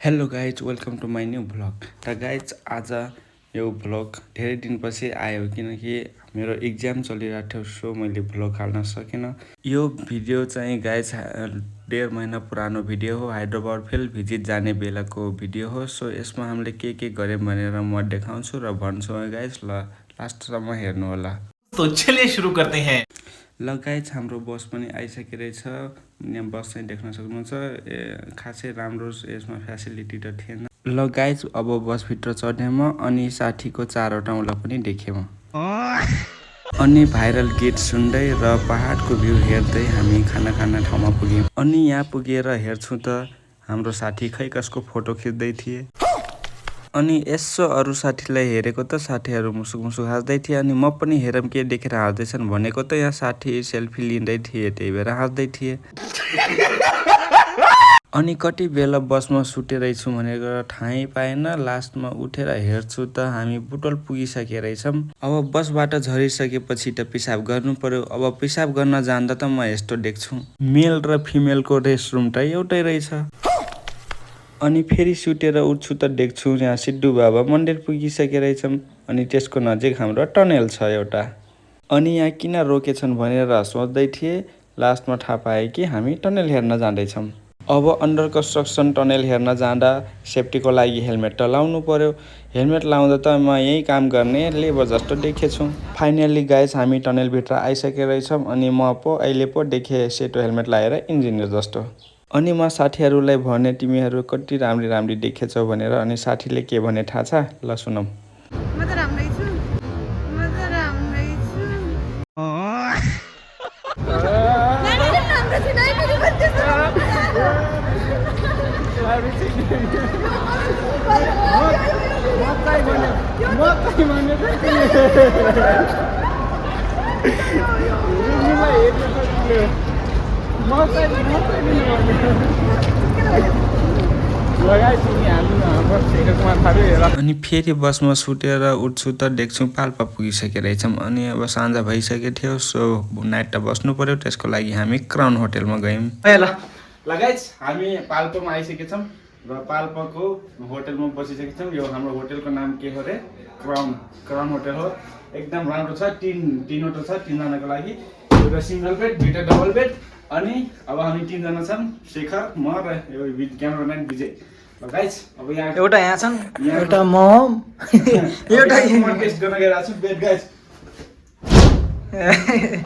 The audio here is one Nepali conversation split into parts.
Hello guys welcome to my new vlog. र गाइज आज यो भ्लग धेरै दिनपछि आयो किनकि मेरो इक्जाम चलिरहेको थियो, सो मैले भ्लग हाल्न सकिनँ। यो भिडियो चाहिँ गाइज 1.5 महिना पुरानो भिडियो हो। हैदराबाद फिल्ड भिजिट जाने बेलाको भिडियो हो। सो यसमा हामीले के गऱ्यौँ भनेर म देखाउँछु र भन्छु गाइज। ल लास्टसम्म हेर्नु होला। तो चलिए शुरू करते हैं। ल गाइज हाम्रो बस पनि आइसकेको रहेछ। यहाँ बस चाहिँ देख्न सक्नुहुन्छ। खासै राम्रो यसमा फेसिलिटी त थिएन। ल गाइज अब बसभित्र चढेँ म अनि साथीको 4वटा औँला पनि देखेँ म। अनि भाइरल गीत सुन्दै र पहाडको भ्यू हेर्दै हामी खाना खाने ठाउँमा पुग्यौँ। अनि यहाँ पुगेर हेर्छु त हाम्रो साथी खै कसको फोटो खिच्दै थिए। अनि यसो अरू साथीलाई हेरेको त साथीहरू मुसुक मुसुक हाँस्दै थिए। अनि म पनि हेरौँ के देखेर हाँस्दैछन् भनेको त यहाँ साथी सेल्फी लिँदै थिए, त्यही भएर हाँस्दै थिए। अनि कति बेला बसमा सुतेरहेछौँ भनेर ठाउँ पाएन। लास्टमा उठेर हेर्छु त हामी बुटोल पुगिसकेको रहेछौँ। अब बसबाट झरिसकेपछि त पिसाब गर्नु पर्यो। अब पिसाब गर्न जाँदा त म यस्तो देख्छु, मेल र फिमेलको रेस्टरुम त एउटै रहेछ। अनि फेरि सुतेर उठ्छु त देख्छु यहाँ सिद्धू बाबा मन्दिर पुगिसकेको रहेछौँ। अनि त्यसको नजिक हाम्रो टनेल छ एउटा। अनि यहाँ किन रोकेछन् भनेर सोच्दै थिएँ। लास्टमा थाहा पाएँ कि हामी टनेल हेर्न जाँदैछौँ। अब अन्डर कन्स्ट्रक्सन टनेल हेर्न जाँदा सेफ्टीको लागि हेलमेट त लाउनु पर्यो। हेलमेट लाउँदा त म यही काम गर्ने लेबर जस्तो देखेछु। फाइनली गाइज हामी टनेलभित्र आइसकेको रहेछौँ। अनि म पो अहिले पो देखेँ सेतो हेलमेट लगाएर इन्जिनियर जस्तो। अनि म साथीहरूलाई भने तिमीहरू कति राम्री देखेछौ भनेर। अनि साथीले के भने थाहा छ? ल सुनौ। म त राम्रै छु। अनि फेरि बसमा सुतेर उठ्छु त देख्छु पाल्पा पुगिसकेको रहेछौँ। अनि अब साँझ भइसकेको थियो, सो नाइट त बस्नु पर्यो। त्यसको लागि हामी क्राउन होटेलमा गयौँ। ल गाइज हामी पाल्पामा आइसकेका छौँ र पाल्पाको होटेलमा बसिसकेका छौँ। यो हाम्रो होटेलको नाम के हो रे? क्राउन होटेल हो। एकदम राम्रो छ। तीनवटा छ, 3जनाको लागि। एउटा सिङ्गल बेड, 2टा डबल बेड। अनि अब हामी 3जना छौँ, शेखर, म र यो क्यामेराम्यान विजय। ल गाइज अब यहाँ एउटा यहाँ छन्, एउटा म एउटा म टेस्ट गर्न गइरहेको छु बेड गाइज।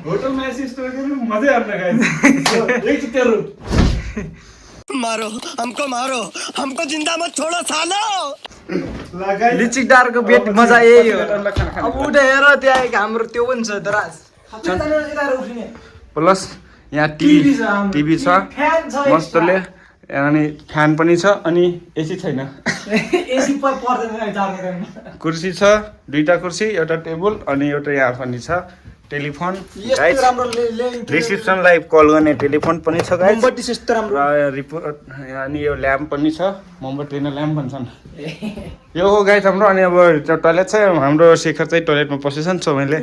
होटलमा एसिस्ट गर्नु मजै आउँछ गाइज। एक तेरो मारो हमको जिंदा मत छोड़ो सालो। ल गाइज लिचिक डारको बेट मजा यही हो। अब उठेर त्यहाँ हाम्रो त्यो पनि छ दराज प्लस यहाँ टिभी छ मस्तले। अनि फ्यान पनि छ। अनि एसी छैन, एसी पर्दैन। कुर्सी छ, 2टा कुर्सी, एउटा टेबल। अनि एउटा यहाँ पनि छ टेलिफोन। गाइज रिसेप्सनलाई कल गर्ने टेलिफोन पनि छ गाइज। र रिपोर्ट अनि यो ल्याम्प पनि छ, मोमबत्ती र ल्याम्प पनि छन्। यो हो गाइज हाम्रो। अनि अब त्यो टोइलेट छ। हाम्रो शेखर चाहिँ टोइलेटमा पसेछन्, सो मैले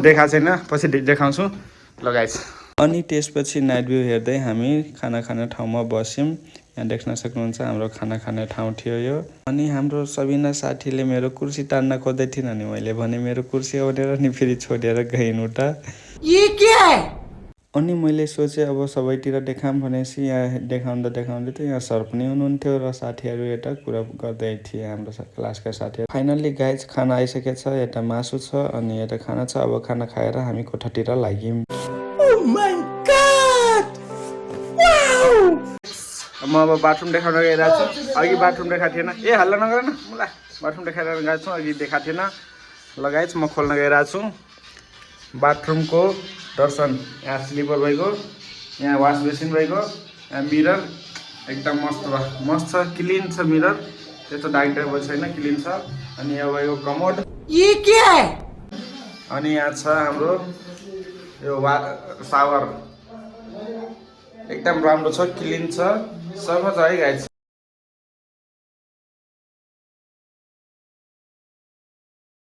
देखाएको छैन, पछि देखाउँछु। ल गाइज अनि त्यसपछि नाइट भ्यू हेर्दै हामी खाना खाने ठाउँमा बस्यौँ। यहाँ देख्न सक्नुहुन्छ हाम्रो खाना खाने ठाउँ थियो यो। अनि हाम्रो सबिना साथीले मेरो कुर्सी तान्न खोज्दै थिइन्। अनि मैले भने मेरो कुर्सी भनेर नि फेरि छोडेर गइन् उता। अनि मैले सोचेँ अब सबैतिर देखाऊँ भनेपछि यहाँ देखाउँदै त यहाँ सर पनि हुनुहुन्थ्यो र साथीहरू यता कुरा गर्दै थिए हाम्रो क्लासका साथीहरू। फाइनल्ली गाइज खाना आइसकेको छ। यता मासु छ अनि यता खाना छ। अब खाना खाएर हामी कोठातिर लाग्यौँ। म अब बाथरुम देखाउन गइरहेको छु। अघि बाथरुम देखाएको थिएन। ए हल्ला नगर न, मलाई बाथरुम देखाएर गएको छु, अघि देखाएको थिएन। ल गाइज म खोल्न गइरहेको छु बाथरुमको दर्शन। यहाँ स्लिपर भएको, यहाँ वास बेसिन भएको, यहाँ मिरर एकदम मस्त छ, क्लिन छ मिरर। त्यस्तो दाग टाइपको छैन, क्लिन छ। अनि यहाँ भएको कमोड। अनि यहाँ छ हाम्रो यो सावर, एकदम राम्रो छ, क्लिन छ, सफा छ है गाइज।